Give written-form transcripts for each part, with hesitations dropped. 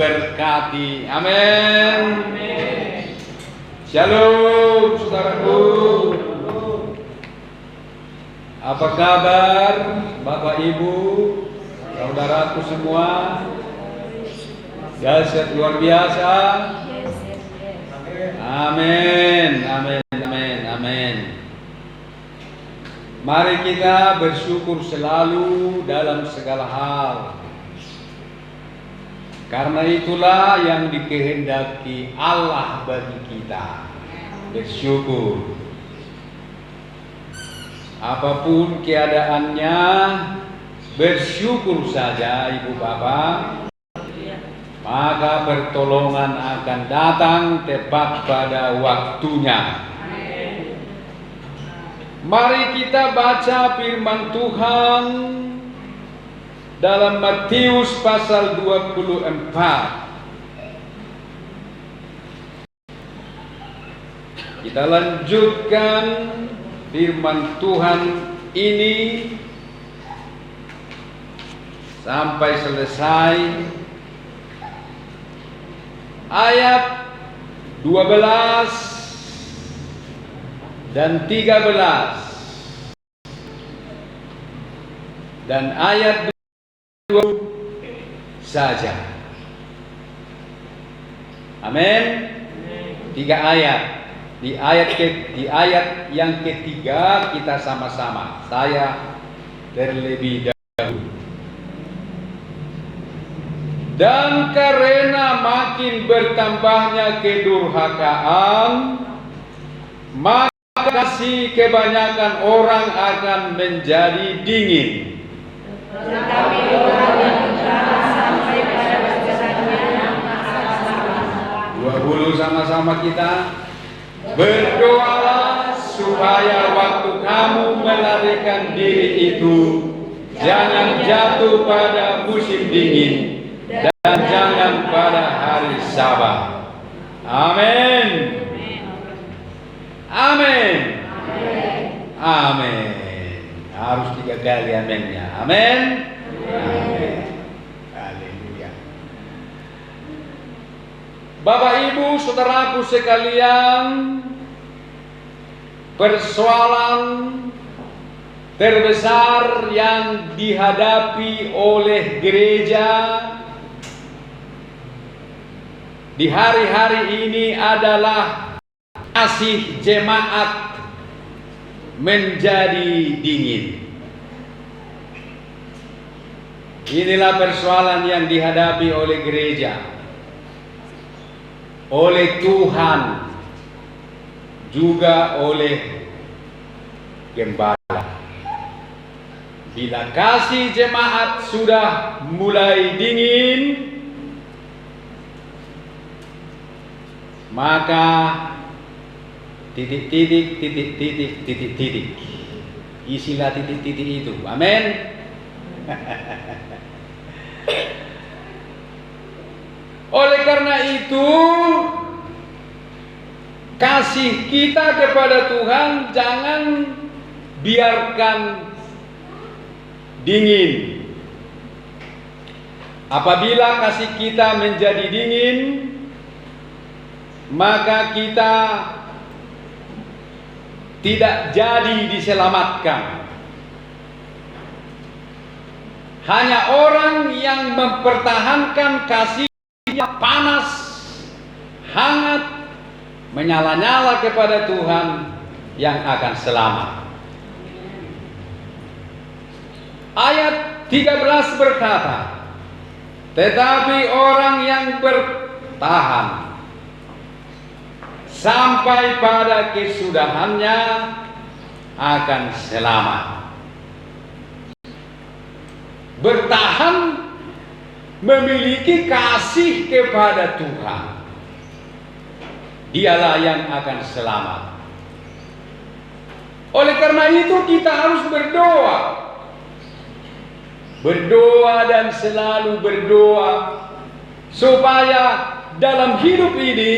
memberkati. Amin. Shalom saudaraku. Apa kabar Bapak Ibu, saudaraku semua? Dahsyat luar biasa. Amin, amin, amin, amin. Mari kita bersyukur selalu dalam segala hal. Karena itulah yang dikehendaki Allah bagi kita. Bersyukur. Apapun keadaannya, bersyukur saja Ibu Bapak. Maka pertolongan akan datang tepat pada waktunya. Mari kita baca firman Tuhan dalam Matius pasal 24. Kita lanjutkan firman Tuhan ini sampai selesai ayat 12 dan 13 dan ayat 20 saja. Amin. 3 ayat. Di ayat yang ketiga kita sama-sama. Saya terlebih dahulu. Dan karena makin bertambahnya kedurhakaan, maka kasih kebanyakan orang akan menjadi dingin. Tetapi orang yang berusaha sampai pada kebenarannya sama-sama. 20 sama-sama kita. Berdoalah supaya waktu kamu melarikan diri itu jangan jatuh pada musim dingin dan jangan pada hari Sabat. Amin. Amin. Amin. Harus 3 kali aminnya. Amin. Amin. Haleluya. Bapak Ibu, saudaraku sekalian, persoalan terbesar yang dihadapi oleh gereja di hari-hari ini adalah kasih jemaat menjadi dingin. Inilah persoalan yang dihadapi oleh gereja, oleh Tuhan, juga oleh gembala. Bila kasih jemaat sudah mulai dingin, maka titik-titik. Isilah titik-titik itu. Amin. Oleh karena itu, kasih kita kepada Tuhan jangan biarkan dingin. Apabila kasih kita menjadi dingin, maka kita tidak jadi diselamatkan. Hanya orang yang mempertahankan kasihnya panas, hangat, menyala-nyala kepada Tuhan yang akan selamat. Ayat 13 berkata, tetapi orang yang bertahan sampai pada kesudahannya akan selamat. Bertahan memiliki kasih kepada Tuhan, dialah yang akan selamat. Oleh karena itu kita harus berdoa. Berdoa dan selalu berdoa supaya dalam hidup ini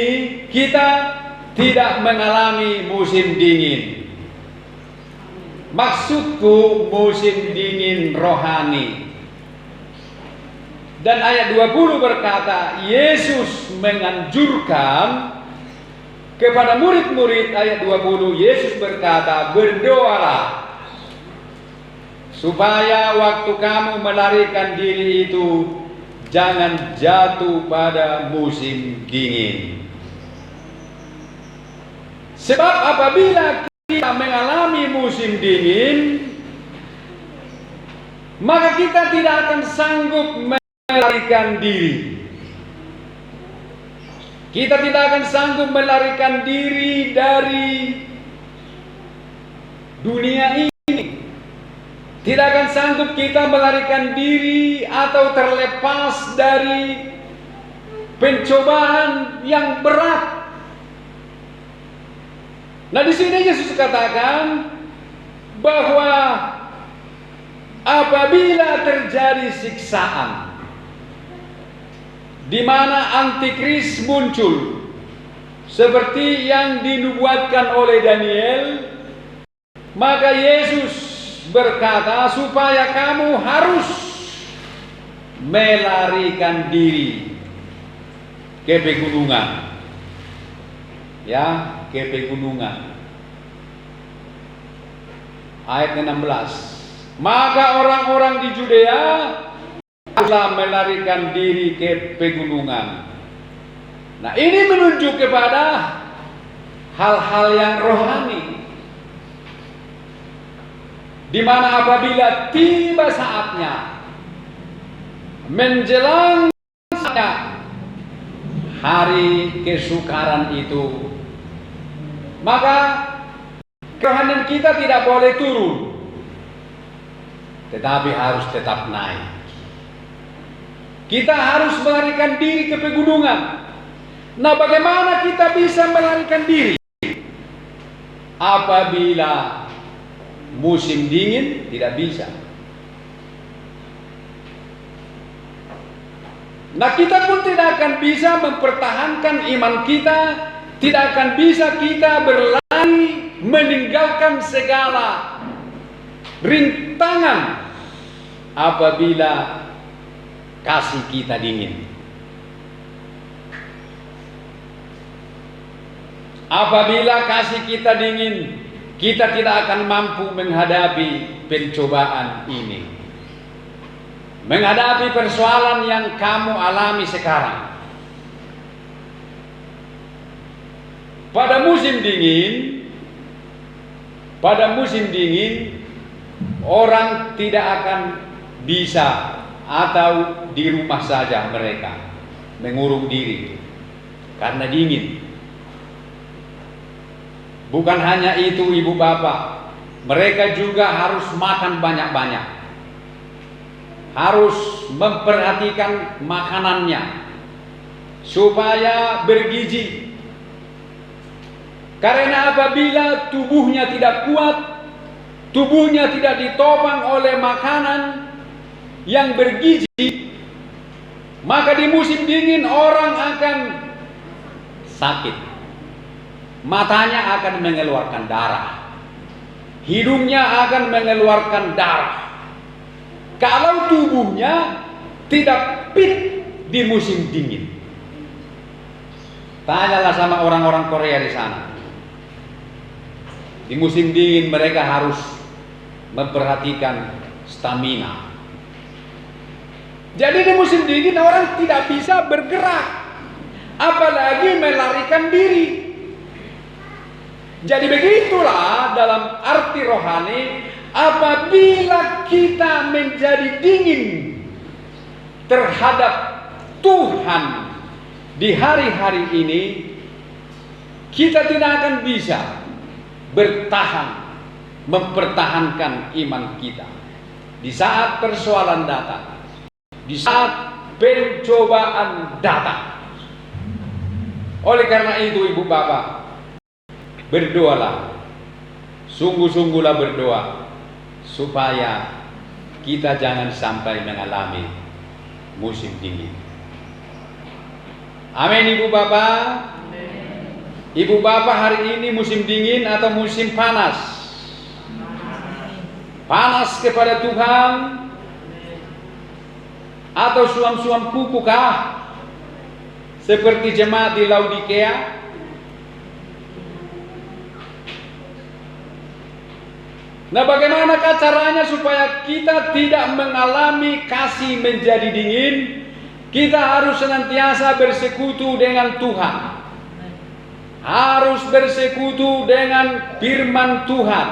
kita tidak mengalami musim dingin. Maksudku musim dingin rohani. Dan ayat 20 berkata, Yesus menganjurkan kepada murid-murid. Ayat 20, Yesus berkata, berdoalah supaya waktu kamu melarikan diri itu jangan jatuh pada musim dingin. Sebab apabila kita mengalami musim dingin, maka kita tidak akan sanggup melarikan diri. Kita tidak akan sanggup melarikan diri dari dunia ini. Tidak akan sanggup kita melarikan diri atau terlepas dari pencobaan yang berat. Nah, di sini Yesus katakan bahwa apabila terjadi siksaan, di mana antikris muncul seperti yang dinubuatkan oleh Daniel, maka Yesus berkata supaya kamu harus melarikan diri ke pegunungan. Ya, ke pegunungan. Ayat 16. Maka orang-orang di Judea haruslah melarikan diri ke pegunungan. Nah, ini menunjuk kepada hal-hal yang rohani, di mana apabila tiba saatnya menjelang hari kesukaran itu, maka kerohanian kita tidak boleh turun, tetapi harus tetap naik. Kita harus melarikan diri ke pegunungan. Nah, bagaimana kita bisa melarikan diri? Apabila musim dingin, tidak bisa. Nah, kita pun tidak akan bisa mempertahankan iman kita, tidak akan bisa kita berlari meninggalkan segala rintangan apabila kasih kita dingin. Apabila kasih kita dingin, kita tidak akan mampu menghadapi pencobaan ini, menghadapi persoalan yang kamu alami sekarang. Pada musim dingin, orang tidak akan bisa atau di rumah saja mereka mengurung diri karena dingin. Bukan hanya itu, ibu bapak, mereka juga harus makan banyak-banyak, harus memperhatikan makanannya supaya bergizi. Karena apabila tubuhnya tidak kuat, tubuhnya tidak ditopang oleh makanan yang bergizi, maka di musim dingin orang akan sakit. Matanya akan mengeluarkan darah, hidungnya akan mengeluarkan darah. Kalau tubuhnya tidak fit di musim dingin, tanyalah sama orang-orang Korea di sana. Di musim dingin mereka harus memperhatikan stamina. Jadi di musim dingin orang tidak bisa bergerak, apalagi melarikan diri. Jadi begitulah dalam arti rohani, apabila kita menjadi dingin terhadap Tuhan di hari-hari ini, kita tidak akan bisa bertahan, mempertahankan iman kita di saat persoalan datang, di saat pencobaan datang. Oleh karena itu, ibu bapak, berdoalah, sungguh-sungguhlah berdoa supaya kita jangan sampai mengalami musim dingin. Amin, ibu bapak. Ibu bapak, hari ini musim dingin atau musim panas? Panas kepada Tuhan. Atau suam-suam kuku kah? Seperti jemaat di Laodikea? Nah, bagaimanakah caranya supaya kita tidak mengalami kasih menjadi dingin? Kita harus senantiasa bersekutu dengan Tuhan. Harus bersekutu dengan firman Tuhan.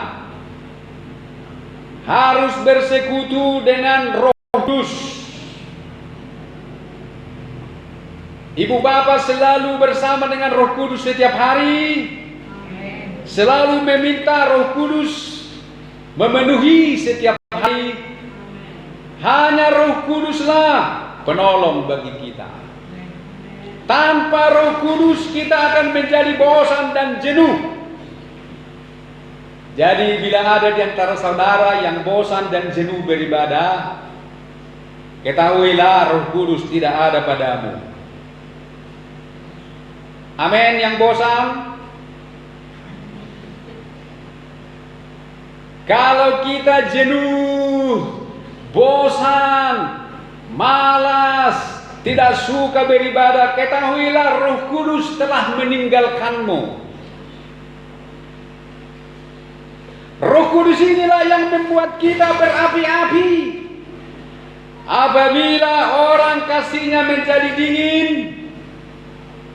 Harus bersekutu dengan Roh Kudus. Ibu bapak selalu bersama dengan Roh Kudus setiap hari. Selalu meminta Roh Kudus memenuhi setiap hari. Hanya Roh Kuduslah penolong bagi kita. Tanpa Roh Kudus kita akan menjadi bosan dan jenuh. Jadi bila ada di antara saudara yang bosan dan jenuh beribadah, ketahuilah Roh Kudus tidak ada padamu. Amin. Yang bosan, kalau kita jenuh, bosan, malas, tidak suka beribadah, ketahuilah Roh Kudus telah meninggalkanmu. Roh Kudus inilah yang membuat kita berapi-api. Apabila orang kasihnya menjadi dingin,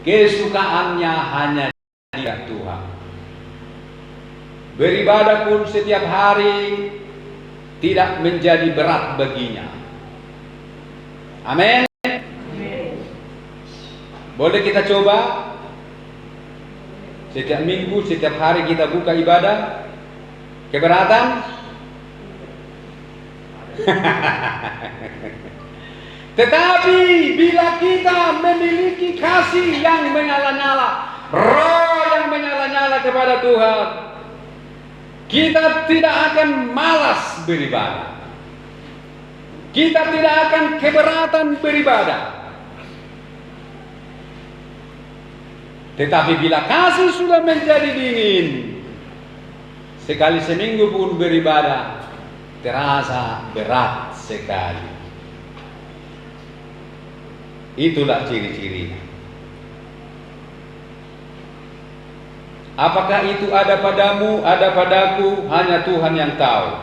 kesukaannya hanya dia Tuhan. Beribadah pun setiap hari tidak menjadi berat baginya. Amin. Boleh kita coba setiap minggu, setiap hari kita buka ibadah. Keberatan? Tetapi bila kita memiliki kasih yang menyala-nyala, roh yang menyala-nyala kepada Tuhan, kita tidak akan malas beribadah. Kita tidak akan keberatan beribadah. Tetapi bila kasih sudah menjadi dingin, sekali seminggu pun beribadah terasa berat sekali. Itulah ciri-cirinya. Apakah itu ada padamu, ada padaku, hanya Tuhan yang tahu.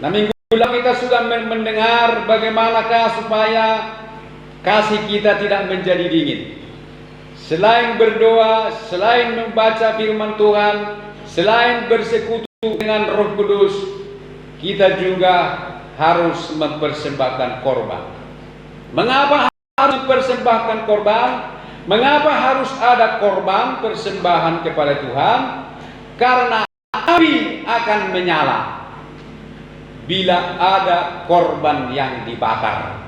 Nah, minggu lalu kita sudah mendengar bagaimanakah supaya kasih kita tidak menjadi dingin. Selain berdoa, selain membaca firman Tuhan, selain bersekutu dengan Roh Kudus, kita juga harus mempersembahkan korban. Mengapa harus mempersembahkan korban? Mengapa harus ada korban persembahan kepada Tuhan? Karena api akan menyala bila ada korban yang dibakar.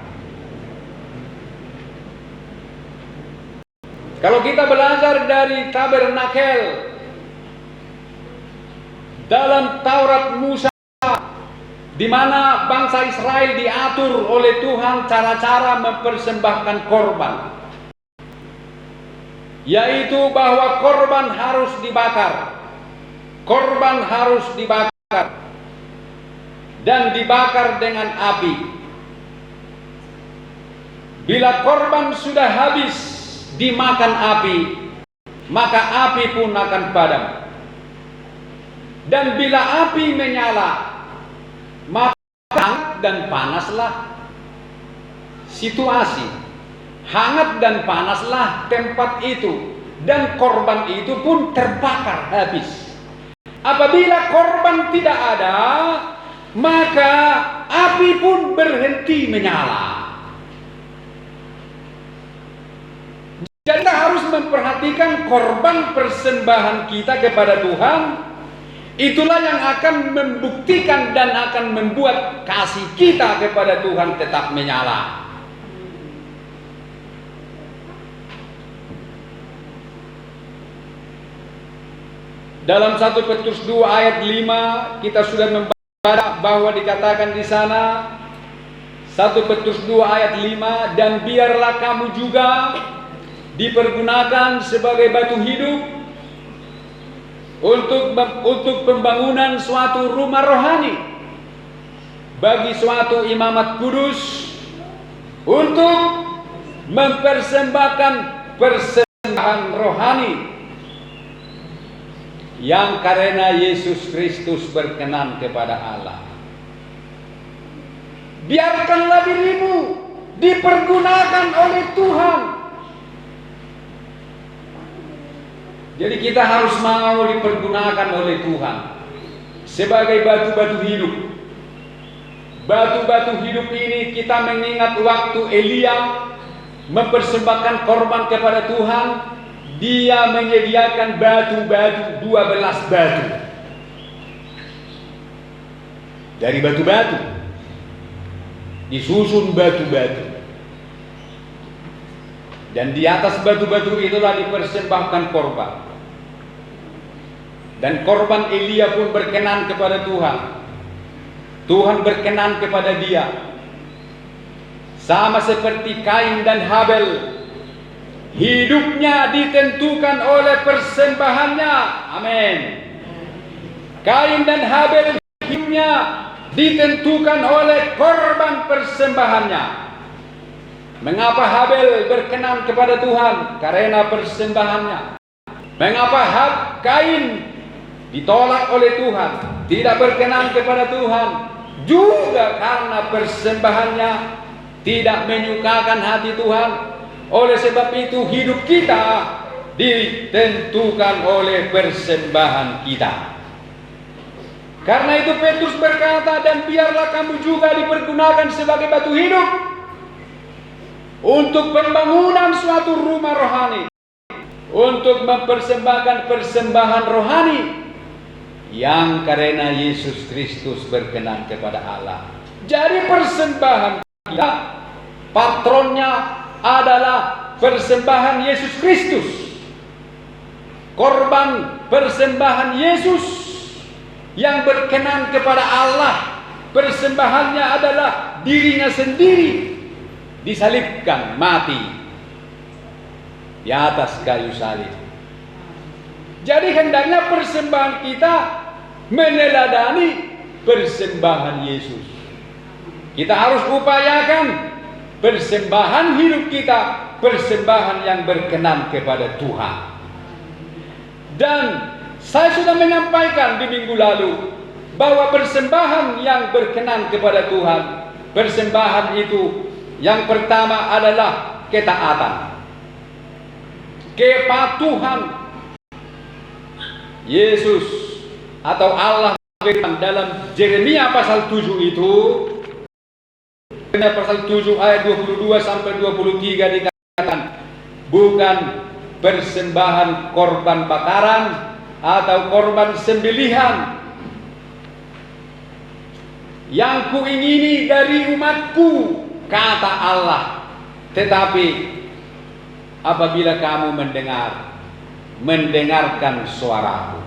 Kalau kita belajar dari tabernakel dalam Taurat Musa, di mana bangsa Israel diatur oleh Tuhan cara-cara mempersembahkan korban, yaitu bahwa korban harus dibakar. Korban harus dibakar dan dibakar dengan api. Bila korban sudah habis dimakan api, maka api pun akan padam. Dan bila api menyala, maka hangat dan panaslah situasi. Hangat dan panaslah tempat itu, dan korban itu pun terbakar habis. Apabila korban tidak ada, maka api pun berhenti menyala. Jadi kita harus memperhatikan korban persembahan kita kepada Tuhan. Itulah yang akan membuktikan dan akan membuat kasih kita kepada Tuhan tetap menyala. Dalam 1 Petrus 2 ayat 5 kita sudah membaca bahwa dikatakan di sana, 1 Petrus 2 ayat 5, dan biarlah kamu juga dipergunakan sebagai batu hidup untuk pembangunan suatu rumah rohani bagi suatu imamat kudus untuk mempersembahkan persembahan rohani yang karena Yesus Kristus berkenan kepada Allah. Biarkanlah dirimu dipergunakan oleh Tuhan. Jadi kita harus mau dipergunakan oleh Tuhan sebagai batu-batu hidup. Batu-batu hidup ini kita mengingat waktu Elia mempersembahkan korban kepada Tuhan. Dia menyediakan batu-batu, 12 batu. Dari batu-batu disusun batu-batu. Dan di atas batu-batu itulah dipersembahkan korban. Dan korban Elia pun berkenan kepada Tuhan. Tuhan berkenan kepada dia. Sama seperti Kain dan Habel, hidupnya ditentukan oleh persembahannya. Amin. Kain dan Habel hidupnya ditentukan oleh korban persembahannya. Mengapa Habel berkenan kepada Tuhan? Karena persembahannya. Mengapa Kain ditolak oleh Tuhan, tidak berkenan kepada Tuhan? Juga karena persembahannya tidak menyukakan hati Tuhan. Oleh sebab itu hidup kita ditentukan oleh persembahan kita. Karena itu Petrus berkata, dan biarlah kamu juga dipergunakan sebagai batu hidup untuk pembangunan suatu rumah rohani, untuk mempersembahkan persembahan rohani yang karena Yesus Kristus berkenan kepada Allah. Jadi persembahan kita, patronnya adalah persembahan Yesus Kristus. Korban persembahan Yesus yang berkenan kepada Allah. Persembahannya adalah dirinya sendiri disalibkan mati di atas kayu salib. Jadi hendaknya persembahan kita meneladani persembahan Yesus. Kita harus upayakan persembahan hidup kita, persembahan yang berkenan kepada Tuhan. Dan saya sudah menyampaikan di minggu lalu bahwa persembahan yang berkenan kepada Tuhan, persembahan itu yang pertama adalah ketaatan, kepatuhan. Yesus atau Allah dalam Yeremia pasal 7 itu, pasal 7 ayat 22 sampai 23 dikatakan, bukan persembahan korban bakaran atau korban sembelihan yang kuingini dari umatku, kata Allah, tetapi apabila kamu mendengarkan suaraku,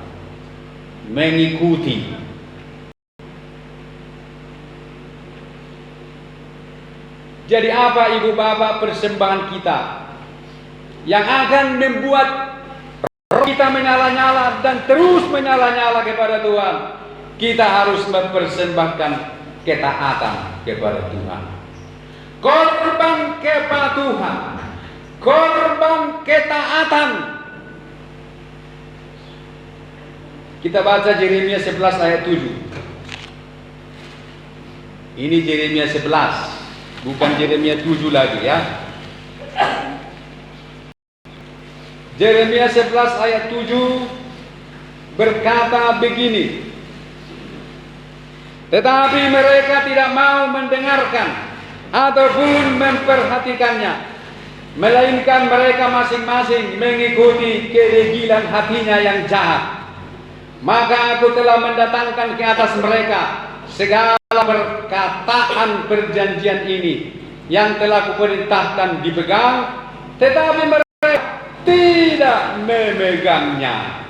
mengikuti. Jadi apa ibu bapak persembahan kita yang akan membuat roh kita menyala-nyala dan terus menyala-nyala kepada Tuhan? Kita harus mempersembahkan ketaatan kepada Tuhan. Korban kepatuhan, korban ketaatan. Kita baca Yeremia 11 ayat 7. Ini Yeremia 11, bukan Yeremia 7 lagi ya. Yeremia 11 ayat 7 berkata begini, tetapi mereka tidak mau mendengarkan ataupun memperhatikannya, melainkan mereka masing-masing mengikuti kedegilan hatinya yang jahat. Maka aku telah mendatangkan ke atas mereka segala perkataan perjanjian ini yang telah kuperintahkan dipegang, tetapi mereka tidak memegangnya.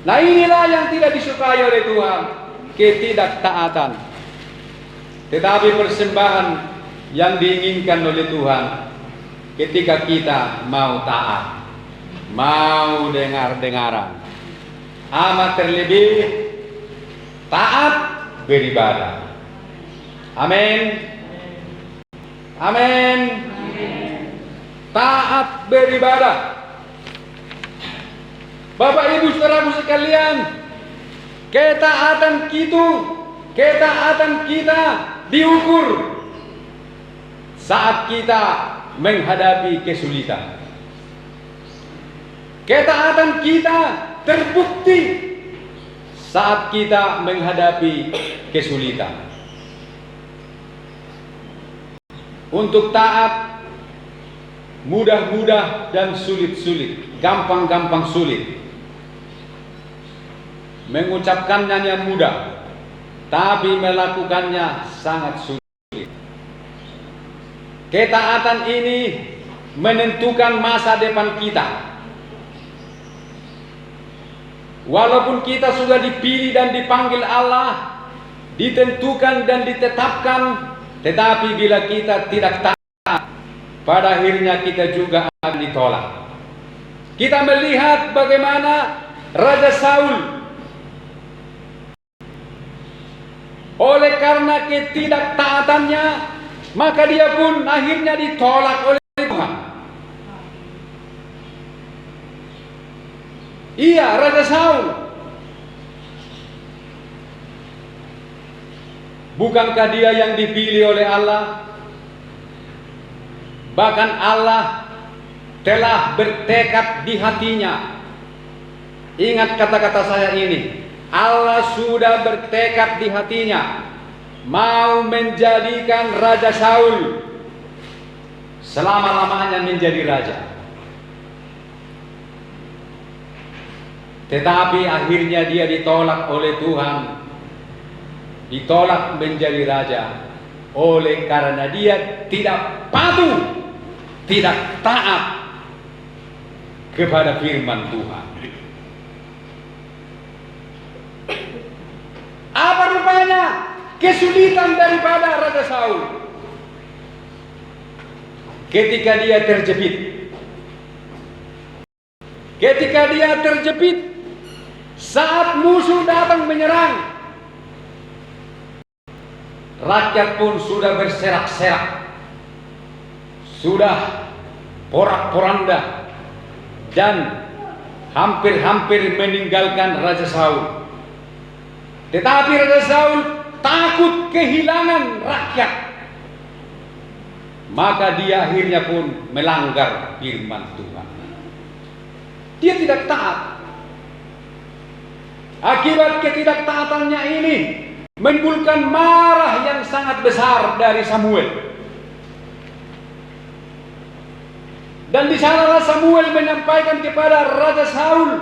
Nah, inilah yang tidak disukai oleh Tuhan, ketidaktaatan. Tetapi persembahan yang diinginkan oleh Tuhan ketika kita mau taat, mau dengar-dengaran, amat terlebih taat beribadah. Amin. Amin. Taat beribadah. Bapak Ibu saudaraku sekalian, ketaatan kita diukur saat kita menghadapi kesulitan. Ketaatan kita terbukti saat kita menghadapi kesulitan. Untuk taat mudah-mudah dan sulit-sulit, gampang-gampang sulit. Mengucapkannya mudah, tapi melakukannya sangat sulit. Ketaatan ini menentukan masa depan kita. Walaupun kita sudah dipilih dan dipanggil Allah, ditentukan dan ditetapkan, tetapi bila kita tidak taat, pada akhirnya kita juga akan ditolak. Kita melihat bagaimana Raja Saul, oleh karena ketidaktaatannya, maka dia pun akhirnya ditolak oleh Tuhan. Iya, Raja Saul. Bukankah dia yang dipilih oleh Allah? Bahkan Allah telah bertekad di hatinya. Ingat kata-kata saya ini. Allah sudah bertekad di hatinya mau menjadikan Raja Saul selama-lamanya menjadi raja. Tetapi akhirnya dia ditolak oleh Tuhan, ditolak menjadi raja oleh karena dia tidak patuh, tidak taat kepada firman Tuhan. Apa rupanya kesulitan daripada Raja Saul? Ketika dia terjepit, saat musuh datang menyerang, rakyat pun sudah berserak-serak, sudah porak-poranda dan hampir-hampir meninggalkan Raja Saul. Tetapi Raja Saul takut kehilangan rakyat, maka dia akhirnya pun melanggar firman Tuhan. Dia tidak taat. Akibat ketidaktaatannya ini menimbulkan marah yang sangat besar dari Samuel. Dan di sanalah Samuel menyampaikan kepada Raja Saul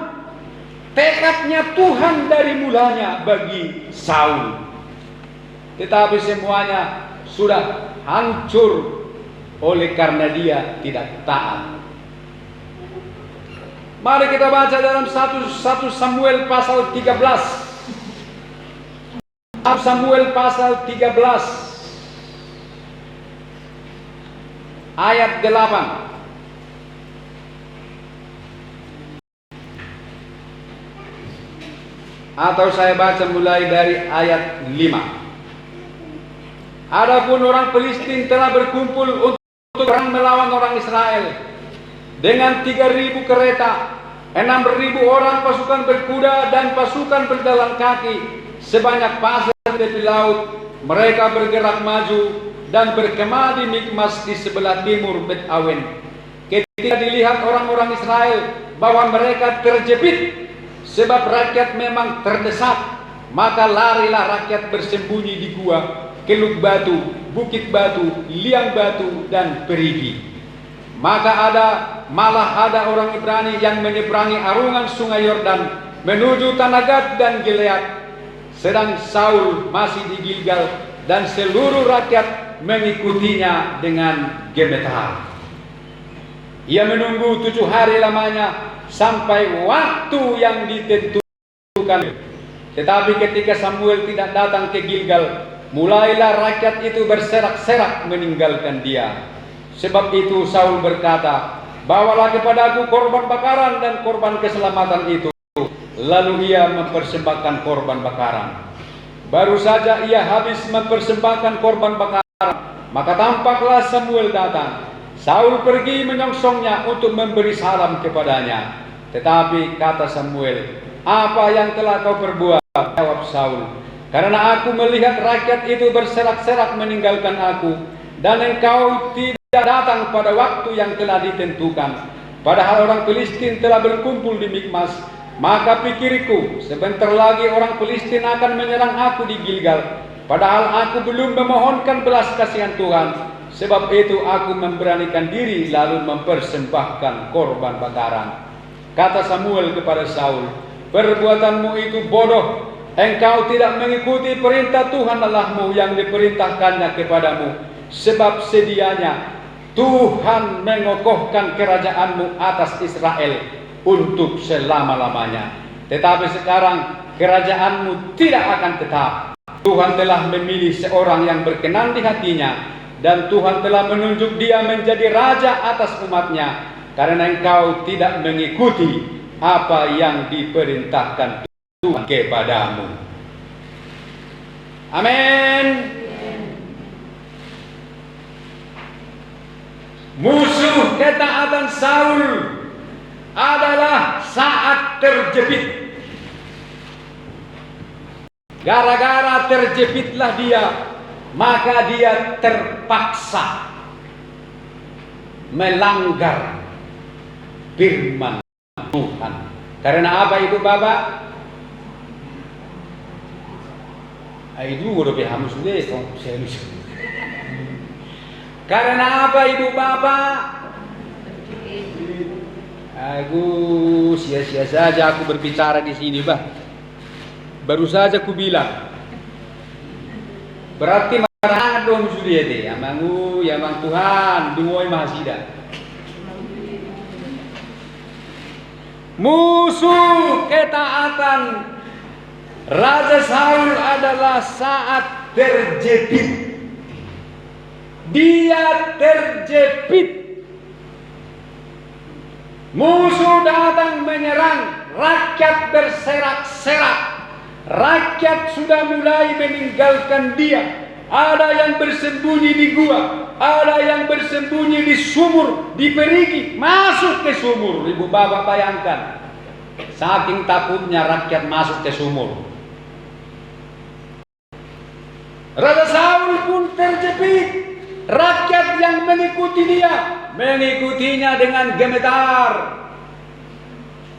tekadnya Tuhan dari mulanya bagi Saul. Tetapi semuanya sudah hancur oleh karena dia tidak taat. Mari kita baca dalam 1 Samuel pasal 13. 1 Samuel pasal 13 ayat 8. Atau saya baca mulai dari ayat 5. Adapun orang Filistin telah berkumpul untuk perang melawan orang Israel dengan 3.000 kereta, 6.000 orang pasukan berkuda dan pasukan berjalan kaki, sebanyak pasir di laut. Mereka bergerak maju dan berkemah di Mikmas di sebelah timur Bet Awen. Ketika dilihat orang-orang Israel bahwa mereka terjepit sebab rakyat memang terdesak, maka larilah rakyat bersembunyi di gua, keluk batu, bukit batu, liang batu, dan perigi. Maka malah ada orang Ibrani yang menyeberangi arungan sungai Yordan menuju Tanah Gad dan Gilead, sedang Saul masih di Gilgal dan seluruh rakyat mengikutinya dengan gemetar. Ia menunggu 7 hari lamanya sampai waktu yang ditentukan. Tetapi ketika Samuel tidak datang ke Gilgal, mulailah rakyat itu berserak-serak meninggalkan dia. Sebab itu Saul berkata, bawalah kepadaku korban bakaran dan korban keselamatan itu. Lalu ia mempersembahkan korban bakaran. Baru saja ia habis mempersembahkan korban bakaran, Maka tampaklah Samuel datang. Saul pergi menyongsongnya untuk memberi salam kepadanya. Tetapi kata Samuel, "Apa yang telah kau perbuat?" Jawab Saul, "Karena aku melihat rakyat itu berserak-serak meninggalkan aku, dan engkau tidak datang pada waktu yang telah ditentukan. Padahal orang Filistin telah berkumpul di Mikmas. Maka pikirku, sebentar lagi orang Filistin akan menyerang aku di Gilgal. Padahal aku belum memohonkan belas kasihan Tuhan. Sebab itu aku memberanikan diri lalu mempersembahkan korban bakaran." Kata Samuel kepada Saul, "Perbuatanmu itu bodoh. Engkau tidak mengikuti perintah Tuhan Allahmu yang diperintahkannya kepadamu. Sebab sedianya Tuhan mengokohkan kerajaanmu atas Israel untuk selama-lamanya. Tetapi sekarang kerajaanmu tidak akan tetap. Tuhan telah memilih seorang yang berkenan di hatinya, dan Tuhan telah menunjuk dia menjadi raja atas umatnya, karena engkau tidak mengikuti apa yang diperintahkan Tuhan kepadamu." Amin. Musuh ketaatan Saul adalah saat terjepit. Gara-gara terjepitlah dia, maka dia terpaksa melanggar firman Tuhan. Karena apa Ibu Bapak? Itu udah paham sudah, saya lupa. Karena apa Ibu Bapak? Aku sia-sia saja aku berbicara di sini, Bah. Baru saja aku bilang. Berarti marah dong sudah deh. Amangu, ya Bang Tuhan, dungoy mahasida. Musuh ketaatan Raja Saul adalah saat terjepit. Dia terjepit. Musuh datang menyerang, rakyat berserak-serak. Rakyat sudah mulai meninggalkan dia. Ada yang bersembunyi di gua, ada yang bersembunyi di sumur, di perigi, masuk ke sumur. Ibu Bapak bayangkan, saking takutnya rakyat masuk ke sumur. Raja Saul pun terjepit. Rakyat yang mengikuti dia, mengikutinya dengan gemetar.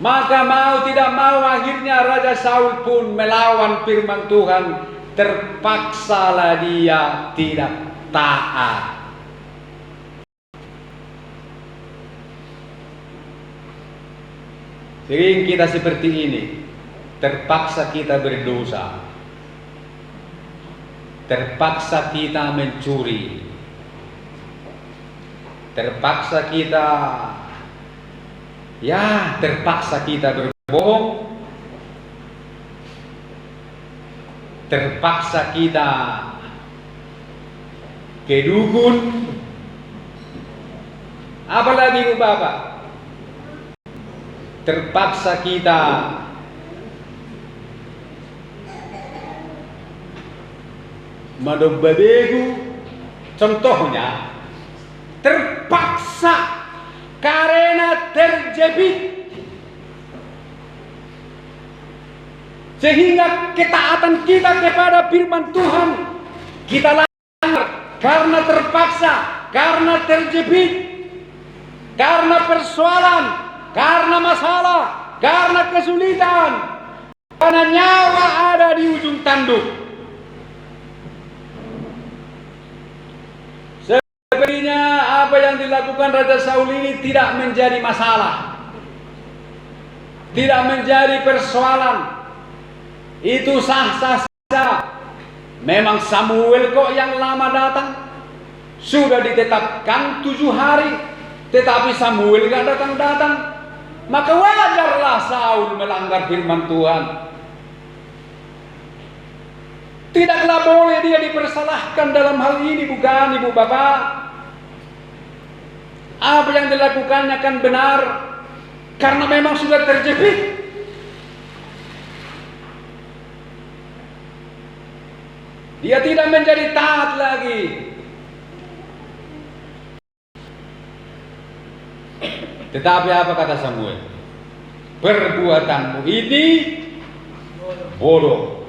Maka mau tidak mau akhirnya Raja Saul pun melawan firman Tuhan. Terpaksalah dia tidak taat. Sering kita seperti ini. Terpaksa kita berdosa. Terpaksa kita mencuri. Terpaksa kita berbohong. Terpaksa kita ke dukun. Apalagi Ibu Bapak, terpaksa kita madobabegu. Contohnya, terpaksa karena terjepit, sehingga ketaatan kita kepada firman Tuhan kita langgar karena terpaksa, karena terjepit, karena persoalan, karena masalah, karena kesulitan, karena nyawa ada di ujung tanduk. Sepertinya apa yang dilakukan Raja Saul ini tidak menjadi masalah, tidak menjadi persoalan. Itu sah-sah saja. Memang Samuel kok yang lama datang. Sudah ditetapkan 7 hari, tetapi Samuel gak datang-datang. Maka wajarlah Saul melanggar firman Tuhan. Tidaklah boleh dia dipersalahkan dalam hal ini, bukan Ibu Bapak. Apa yang dilakukannya kan benar, karena memang sudah terjepit. Dia tidak menjadi taat lagi. Tetapi apa kata Samuel? Perbuatanmu ini bodoh.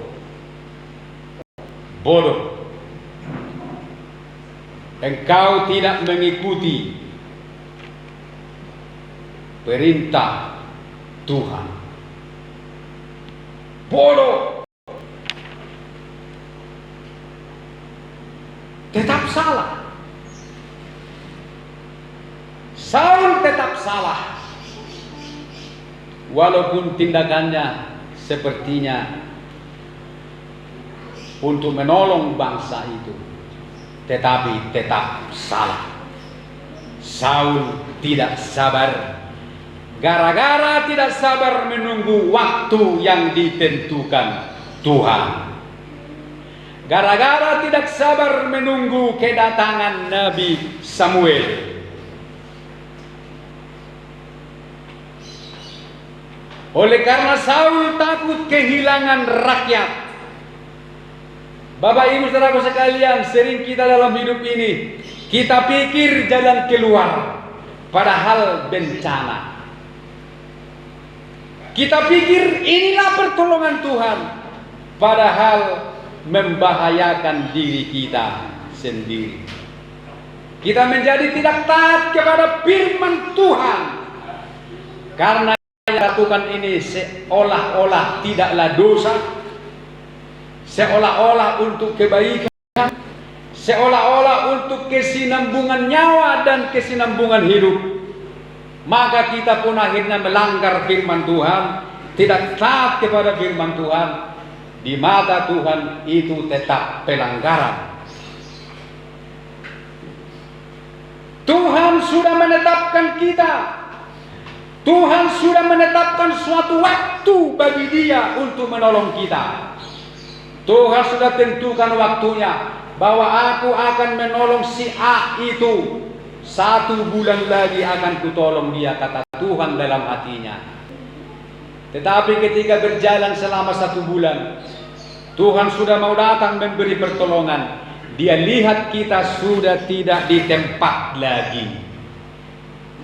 Bodoh. Engkau tidak mengikuti perintah Tuhan. Bodoh. Tetap salah. Saul tetap salah. Walaupun tindakannya sepertinya untuk menolong bangsa itu, tetapi tetap salah. Saul tidak sabar. Gara-gara tidak sabar menunggu waktu yang ditentukan Tuhan. Gara-gara tidak sabar menunggu kedatangan Nabi Samuel. Oleh karena Saul takut kehilangan rakyat. Bapak Ibu saudaraku sekalian, sering kita dalam hidup ini kita pikir jalan keluar, padahal bencana. Kita pikir inilah pertolongan Tuhan, padahal membahayakan diri kita sendiri. Kita menjadi tidak taat kepada firman Tuhan karena yang lakukan ini seolah-olah tidaklah dosa, seolah-olah untuk kebaikan, seolah-olah untuk kesinambungan nyawa dan kesinambungan hidup. Maka kita pun akhirnya melanggar firman Tuhan, tidak taat kepada firman Tuhan. Di mata Tuhan itu tetap pelanggaran. Tuhan sudah menetapkan kita. Tuhan sudah menetapkan suatu waktu bagi Dia untuk menolong kita. Tuhan sudah tentukan waktunya bahwa aku akan menolong si A itu. 1 bulan lagi akan kutolong dia, kata Tuhan dalam hatinya. Tetapi ketika berjalan selama 1 bulan, Tuhan sudah mau datang memberi pertolongan. Dia lihat kita sudah tidak di tempat lagi.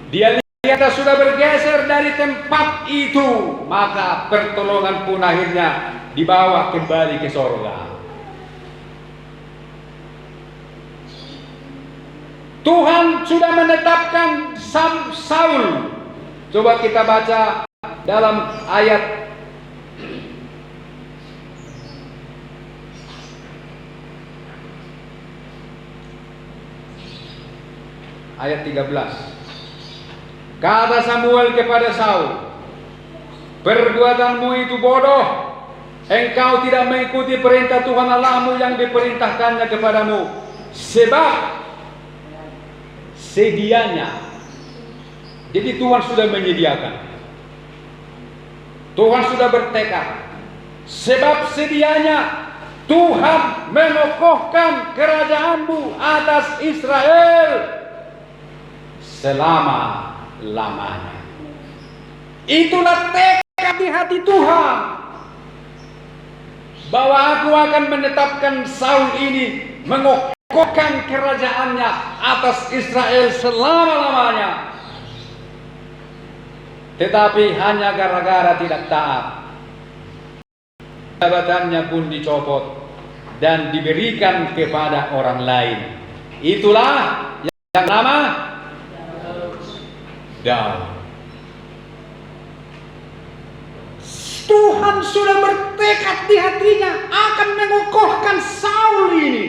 Dia lihat kita sudah bergeser dari tempat itu, maka pertolongan pun akhirnya dibawa kembali ke sorga. Tuhan sudah menetapkan Saul. Coba kita baca dalam ayat ayat 13. Kata Samuel kepada Saul, perbuatanmu itu bodoh. Engkau tidak mengikuti perintah Tuhan Allahmu yang diperintahkannya kepadamu. Sebab sedianya, jadi Tuhan sudah menyediakan, Tuhan sudah bertekad. Sebab sedianya Tuhan mengokohkan kerajaanmu atas Israel selama-lamanya. Itulah tekad di hati Tuhan, bahwa aku akan menetapkan Saul ini mengokohkan kerajaannya atas Israel selama-lamanya. Tetapi hanya gara-gara tidak taat, jabatannya pun dicopot dan diberikan kepada orang lain. Itulah yang nama Daud. Tuhan sudah bertekad di hatinya akan mengokohkan Saul ini.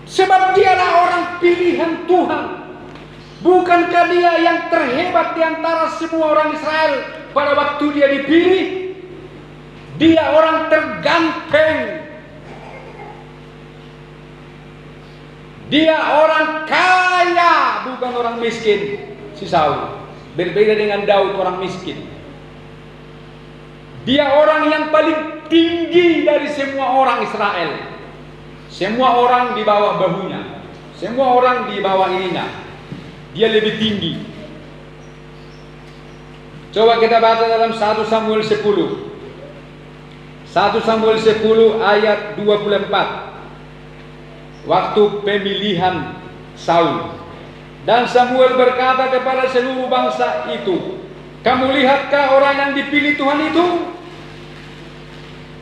Sebab dialah orang pilihan Tuhan. Bukankah dia yang terhebat di antara semua orang Israel pada waktu dia dipilih? Dia orang terganteng. Dia orang kaya, bukan orang miskin. Si Saul berbeda dengan Daud, orang miskin. Dia orang yang paling tinggi dari semua orang Israel. Semua orang di bawah bahunya, semua orang di bawah ininya. Dia lebih tinggi. Coba kita baca dalam 1 Samuel 10. 1 Samuel 10 ayat 24. Waktu pemilihan Saul. Dan Samuel berkata kepada seluruh bangsa itu, "Kamu lihatkah orang yang dipilih Tuhan itu?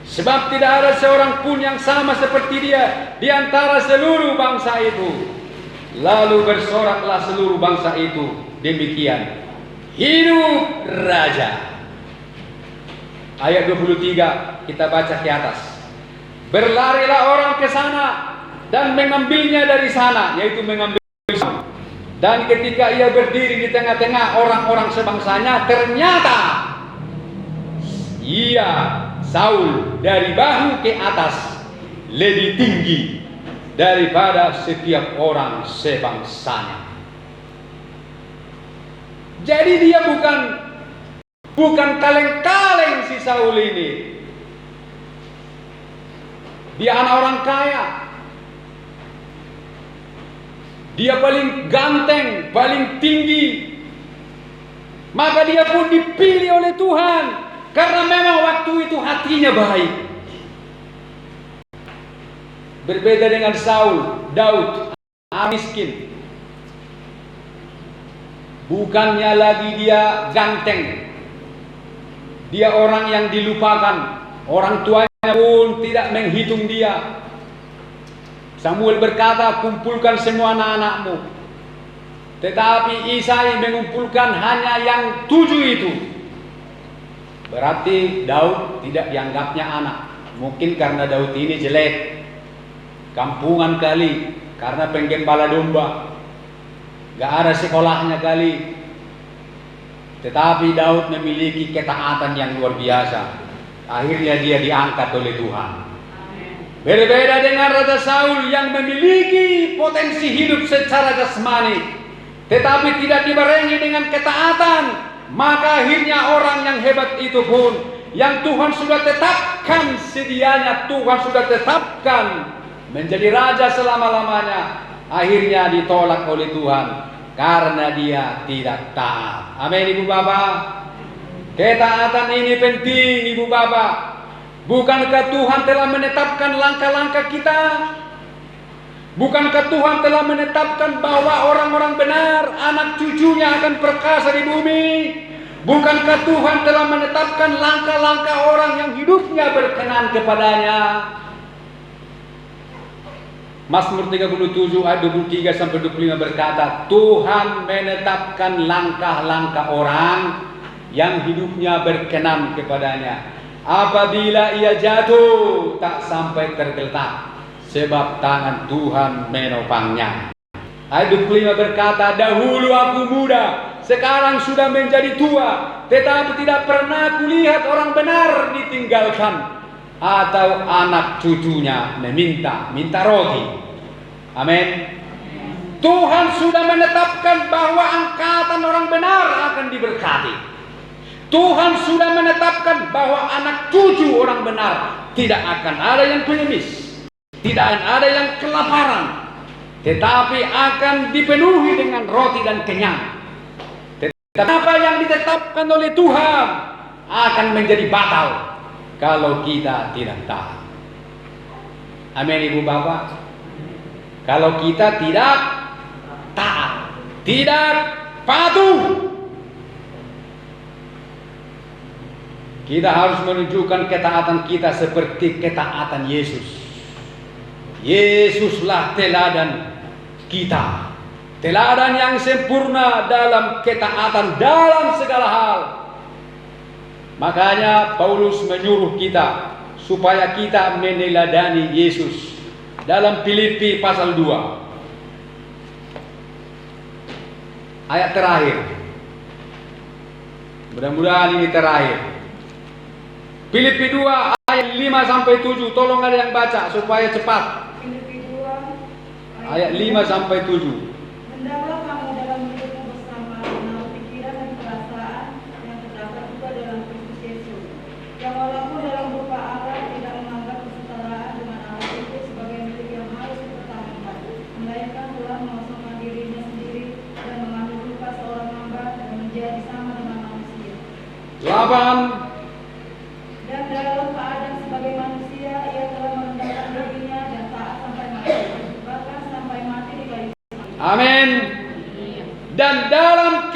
Sebab tidak ada seorang pun yang sama seperti dia di antara seluruh bangsa itu." Lalu bersoraklah seluruh bangsa itu demikian, "Hidup raja." Ayat 23 kita baca ke atas. Berlarilah orang ke sana dan mengambilnya dari sana, yaitu mengambil. Dan ketika ia berdiri di tengah-tengah orang-orang sebangsanya, ternyata ia, Saul, dari bahu ke atas lebih tinggi daripada setiap orang sebangsanya. Jadi dia bukan kaleng-kaleng si Saul ini. Dia anak orang kaya. Dia paling ganteng, paling tinggi. Maka dia pun dipilih oleh Tuhan karena memang waktu itu hatinya baik. Berbeda dengan Saul, Daud, miskin. Bukannya lagi dia ganteng. Dia orang yang dilupakan. Orang tuanya pun tidak menghitung dia. Samuel berkata, "Kumpulkan semua anak-anakmu." Tetapi Isai mengumpulkan hanya yang 7 itu. Berarti Daud tidak dianggapnya anak. Mungkin karena Daud ini jelek, kampungan kali, karena penggembala domba, gak ada sekolahnya kali. Tetapi Daud memiliki ketaatan yang luar biasa. Akhirnya dia diangkat oleh Tuhan. Berbeda dengan Raja Saul yang memiliki potensi hidup secara jasmani, tetapi tidak dibarengi dengan ketaatan. Maka akhirnya orang yang hebat itu pun, yang Tuhan sudah tetapkan sedianya, Tuhan sudah tetapkan menjadi raja selama-lamanya, akhirnya ditolak oleh Tuhan karena dia tidak taat. Amin, Ibu Bapak. Ketaatan ini penting, Ibu Bapak. Bukankah Tuhan telah menetapkan langkah-langkah kita? Bukankah Tuhan telah menetapkan bahwa orang-orang benar, anak cucunya akan perkasa di bumi? Bukankah Tuhan telah menetapkan langkah-langkah orang yang hidupnya berkenan kepadanya? Mazmur 37 ayat 23 sampai 25 berkata, Tuhan menetapkan langkah-langkah orang yang hidupnya berkenan kepadanya. Apabila ia jatuh, tak sampai tergeletak, sebab tangan Tuhan menopangnya. Ayat 25 berkata, dahulu aku muda, sekarang sudah menjadi tua, tetapi tidak pernah kulihat orang benar ditinggalkan, atau anak cucunya minta roti. Amin. Tuhan sudah menetapkan bahwa angkatan orang benar akan diberkati. Tuhan sudah menetapkan bahwa anak cucu orang benar tidak akan ada yang pengemis, tidak akan ada yang kelaparan, tetapi akan dipenuhi dengan roti dan kenyang. Tetapi apa yang ditetapkan oleh Tuhan akan menjadi batal kalau kita tidak taat. Amin, Ibu Bapak. Kalau kita tidak taat, tidak patuh, kita harus menunjukkan ketaatan kita seperti ketaatan Yesus. Yesuslah teladan kita, teladan yang sempurna dalam ketaatan dalam segala hal. Makanya Paulus menyuruh kita supaya kita meneladani Yesus dalam Filipi pasal 2 ayat terakhir. Mudah-mudahan ini terakhir. Filipi 2 ayat 5 sampai 7. Tolong ada yang baca supaya cepat. Filipi 2 ayat 5 sampai 7. Hendaklah kamu dalam hidupmu bersama menaruh pikiran dan perasaan yang terdapat juga dalam Kristus Yesus, yang walaupun dalam rupa Allah tidak menganggap kesetaraan dengan Allah itu sebagai milik yang harus dipertahankan, melainkan telah mengosongkan dirinya sendiri dan mengambil rupa seorang hamba dan menjadi sama dengan manusia. 8. Dan dalam keadaan sebagai manusia, ia telah merendahkan dirinya dan taat sampai mati, bahkan sampai mati di kayu salib. Amin. dan dalam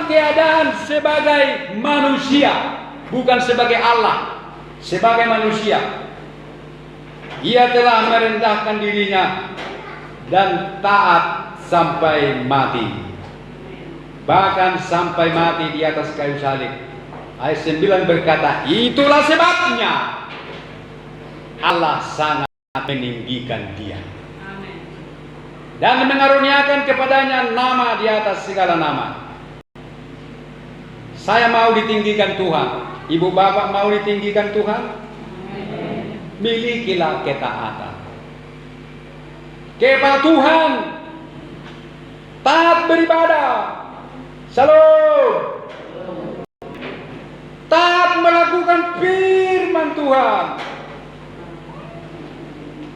keadaan sebagai manusia, bukan sebagai Allah, sebagai manusia. Ia telah merendahkan dirinya dan taat sampai mati, bahkan sampai mati di atas kayu salib. Ayat 9 berkata, itulah sebabnya Allah sangat meninggikan dia dan mengaruniakan kepadanya nama di atas segala nama. Saya mau ditinggikan Tuhan. Ibu bapak mau ditinggikan Tuhan? Milikilah ketaatan, kepatuhan, taat beribadah, shalom, taat melakukan firman Tuhan.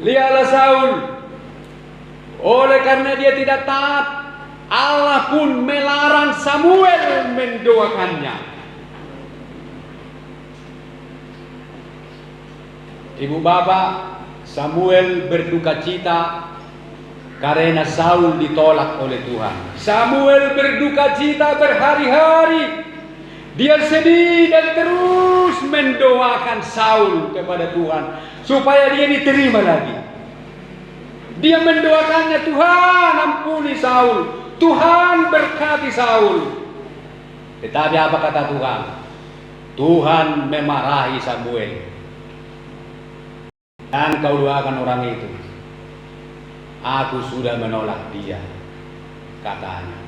Lihatlah Saul, oleh karena dia tidak taat, Allah pun melarang Samuel mendoakannya. Ibu bapak, Samuel berduka cita karena Saul ditolak oleh Tuhan. Samuel berduka cita berhari-hari. Dia sedih dan terus mendoakan Saul kepada Tuhan supaya dia diterima lagi. Dia mendoakannya, Tuhan ampuni Saul, Tuhan berkati Saul. Tetapi apa kata Tuhan? Tuhan memarahi Samuel. Dan kau doakan orang itu, aku sudah menolak dia, katanya.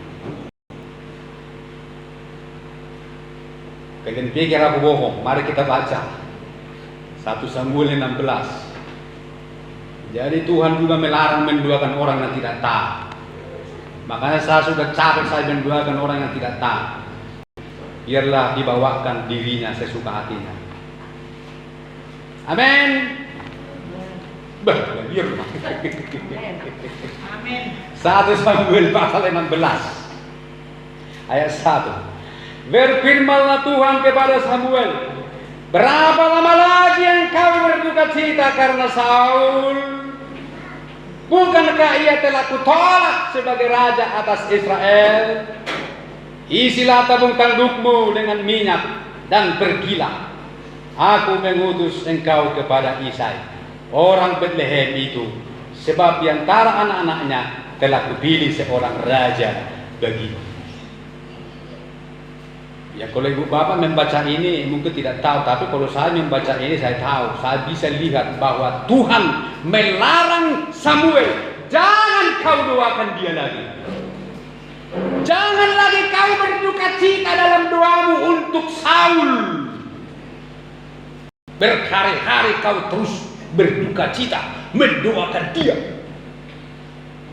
Kalian pikir aku bohong? Mari kita baca 1 Samuel 16. Jadi Tuhan juga melarang mendoakan orang yang tidak taat. Makanya saya sudah capek saya mendoakan orang yang tidak taat. Biarlah dibawakan dirinya sesuka hatinya. Amin. Biar. Amin. 1 Samuel pasal 16 ayat 1. Berfirmanlah Tuhan kepada Samuel, berapa lama lagi engkau berduka cita karena Saul? Bukankah ia telah kutolak sebagai raja atas Israel? Isilah tabung tandukmu dengan minyak dan pergilah. Aku mengutus engkau kepada Isai, orang Bethlehem itu, sebab di antara anak-anaknya telah kupilih seorang raja bagimu. Ya, kalau ibu bapak membaca ini mungkin tidak tahu, tapi kalau saya membaca ini saya tahu, saya bisa lihat bahwa Tuhan melarang Samuel, jangan kau doakan dia lagi. Jangan lagi kau berduka cita dalam doamu untuk Saul. Berhari-hari kau terus berduka cita mendoakan dia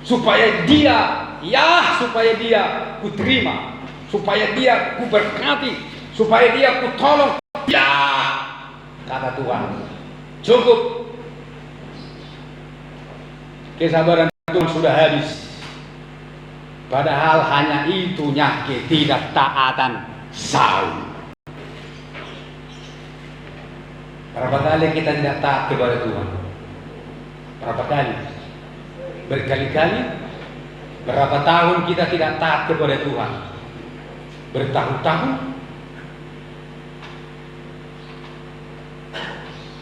supaya dia kuterima, supaya dia kuberkati, supaya dia kutolong. Ya, kata Tuhan, cukup. Kesabaran Tuhan sudah habis. Padahal hanya itunya ketidaktaatan Saul. Berapa kali kita tidak taat kepada Tuhan? Berapa kali? Berkali-kali? Berapa tahun kita tidak taat kepada Tuhan? Bertahun-tahun?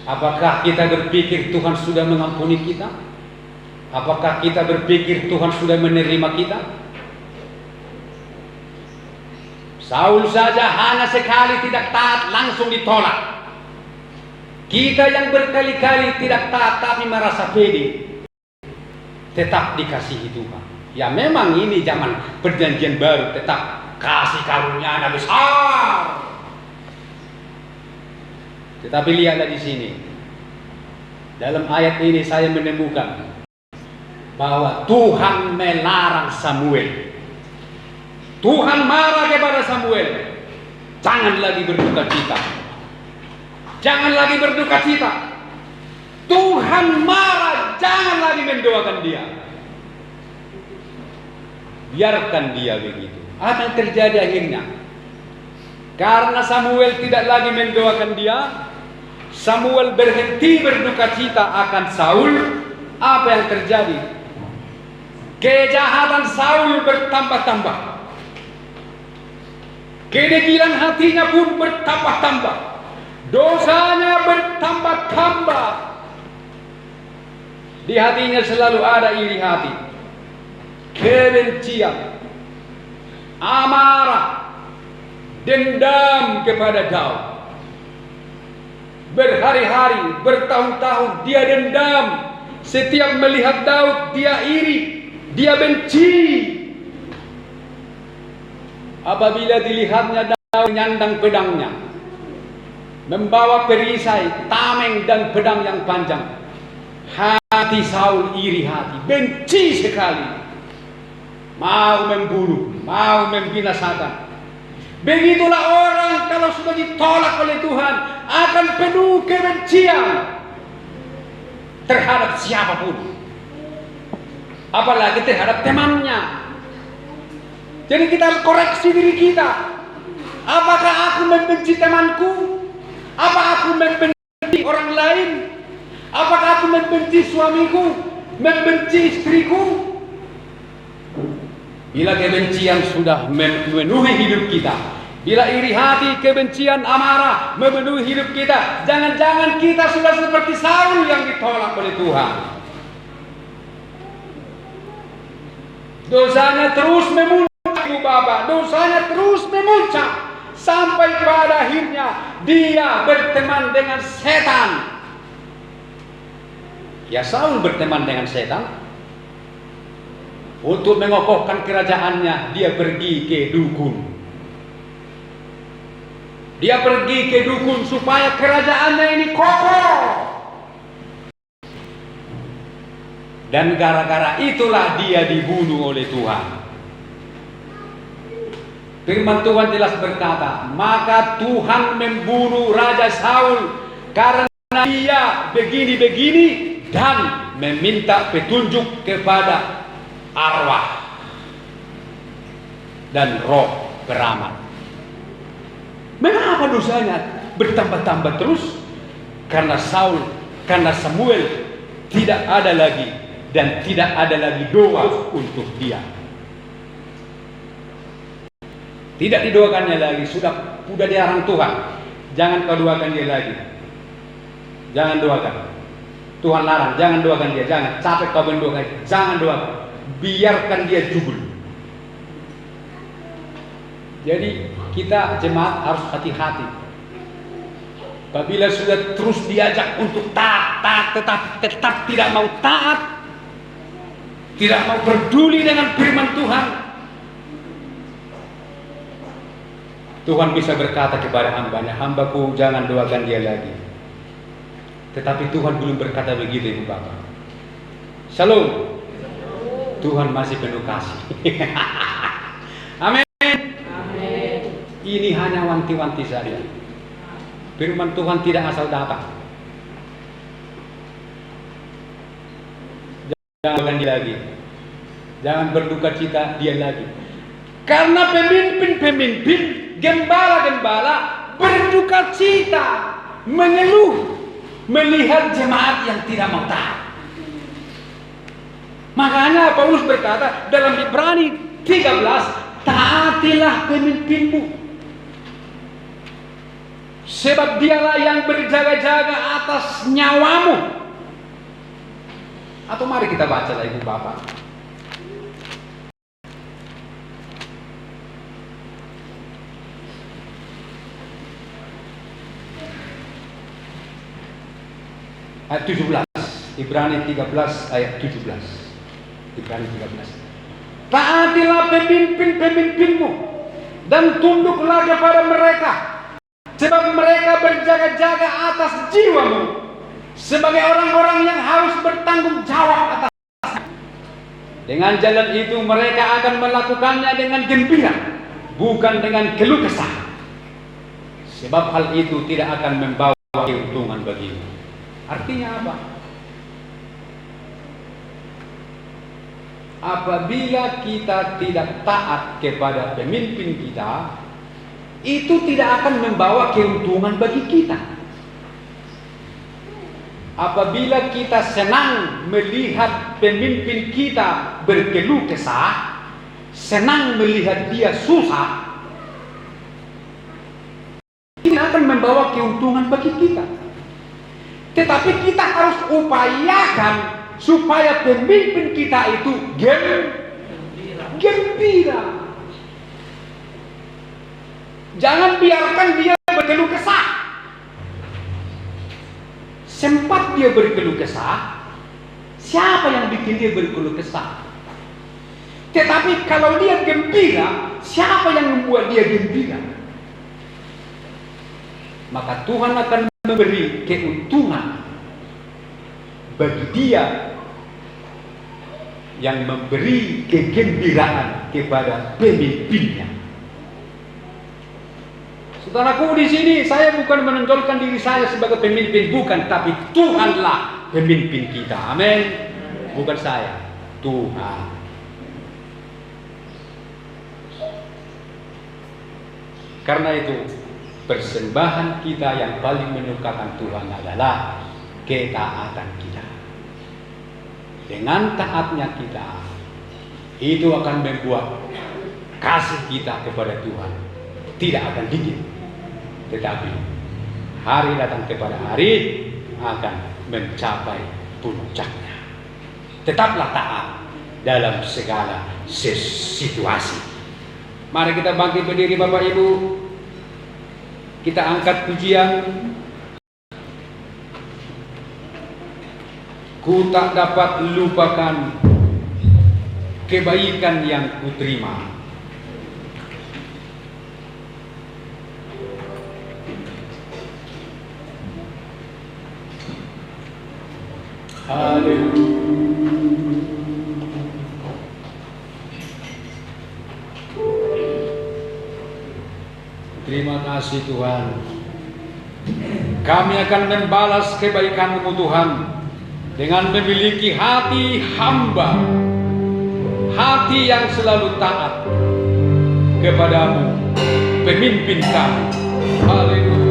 Apakah kita berpikir Tuhan sudah mengampuni kita? Apakah kita berpikir Tuhan sudah menerima kita? Saul saja hanya sekali tidak taat langsung ditolak. Kita yang berkali-kali tidak taat tapi merasa pede, tetap dikasihi Tuhan. Ya memang ini zaman perjanjian baru, tetap kasih karunia besar. Tetapi lihatlah di sini, dalam ayat ini saya menemukan bahwa Tuhan melarang Samuel. Tuhan marah kepada Samuel, jangan lagi berduka cita. Jangan lagi berduka cita. Tuhan marah, jangan lagi mendoakan dia. Biarkan dia begitu. Apa yang terjadi akhirnya? Karena Samuel tidak lagi mendoakan dia, Samuel berhenti berduka cita akan Saul. Apa yang terjadi? kejahatan Saul bertambah-tambah, kedegilan hatinya pun bertambah-tambah, dosanya bertambah-tambah. Di hatinya selalu ada iri hati, kebencian, amarah, dendam kepada Daud. Berhari-hari, bertahun-tahun dia dendam. Setiap melihat Daud dia iri, dia benci. Apabila dilihatnya Daud menyandang pedangnya, membawa perisai, tameng dan pedang yang panjang, hati Saul iri hati, benci sekali, mau membunuh, mau membinasakan. Begitulah orang kalau sudah ditolak oleh Tuhan akan penuh kebencian terhadap siapapun, apalagi terhadap temannya. Jadi kita harus koreksi diri kita. Apakah aku membenci temanku? Apa aku membenci orang lain? Apakah aku membenci suamiku? Membenci istriku? Bila kebencian sudah memenuhi hidup kita, bila iri hati, kebencian, amarah memenuhi hidup kita, jangan-jangan kita sudah seperti Saul yang ditolak oleh Tuhan. Dosanya terus memuncak, Bapak. Dosanya terus memuncak sampai pada akhirnya dia berteman dengan setan. Ya, Saul berteman dengan setan. Untuk mengokohkan kerajaannya, dia pergi ke dukun. Dia pergi ke dukun supaya kerajaannya ini kokoh. Dan gara-gara itulah dia dibunuh oleh Tuhan. Firman Tuhan jelas berkata, maka Tuhan membunuh Raja Saul karena dia begini-begini dan meminta petunjuk kepada arwah dan roh beramal. Mengapa dosanya bertambah-tambah terus? Karena Samuel tidak ada lagi dan tidak ada lagi doa untuk dia. Tidak didoakannya lagi, sudah dilarang Tuhan. Jangan kau doakan dia lagi. Jangan doakan. Tuhan larang, jangan doakan dia, jangan. Capek kau mendoakan, jangan doakan. Biarkan dia jubul. Jadi kita jemaat harus hati-hati. Apabila sudah terus diajak untuk taat, tetap tidak mau taat, tidak mau peduli dengan firman Tuhan, Tuhan bisa berkata kepada hambanya, hambaku jangan doakan dia lagi. Tetapi Tuhan belum berkata begitu, Ibu Bapak. Shalom. Tuhan masih penuh kasih. Amin. Amin. Ini hanya wanti-wanti saja. Firman Tuhan tidak asal datang. Jangan dia lagi. Jangan berduka cita dia lagi. Karena pemimpin-pemimpin, gembala-gembala berduka cita, mengeluh melihat jemaat yang tidak mau taat. Makanya Paulus berkata dalam Ibrani 13, taatilah pemimpinmu, sebab dialah yang berjaga-jaga atas nyawamu. Atau mari kita baca lah, Ibu Bapak. Ayat 17, Ibrani 13 ayat 17. Ibrani 13. Taatilah pemimpin-pemimpinmu dan tunduklah kepada mereka, sebab mereka berjaga-jaga atas jiwamu, sebagai orang-orang yang harus bertanggung jawab atasnya. Dengan jalan itu mereka akan melakukannya dengan gembira, bukan dengan keluh kesah, sebab hal itu tidak akan membawa keuntungan bagimu. Artinya apa? Apabila kita tidak taat kepada pemimpin kita, itu tidak akan membawa keuntungan bagi kita. apabila kita senang melihat pemimpin kita berkeluh kesah, senang melihat dia susah, ini akan membawa keuntungan bagi kita. Tetapi kita harus upayakan supaya pemimpin kita itu gembira. Jangan biarkan dia berkeluh kesah. Sempat dia berkeluh kesah, siapa yang bikin dia berkeluh kesah? Tetapi kalau dia gembira, siapa yang membuat dia gembira? Maka Tuhan akan memberi keuntungan bagi dia yang memberi kegembiraan kepada pemimpinnya. Saudaraku, di sini saya bukan menonjolkan diri saya sebagai pemimpin, bukan, tapi Tuhanlah pemimpin kita. Amin. Bukan saya, Tuhan. Karena itu, persembahan kita yang paling menyukakan Tuhan adalah ketaatan kita. Dengan taatnya kita, itu akan membuat kasih kita kepada Tuhan tidak akan dingin, tetapi hari datang kepada hari akan mencapai puncaknya. Tetaplah taat dalam segala situasi. Mari kita bangkit berdiri, Bapak Ibu. Kita angkat pujian. Ku tak dapat lupakan kebaikan yang kuterima. Haleluya. Terima kasih Tuhan. Kami akan membalas kebaikan-Mu Tuhan dengan memiliki hati hamba, hati yang selalu taat kepadamu, pemimpin kami. Haleluya.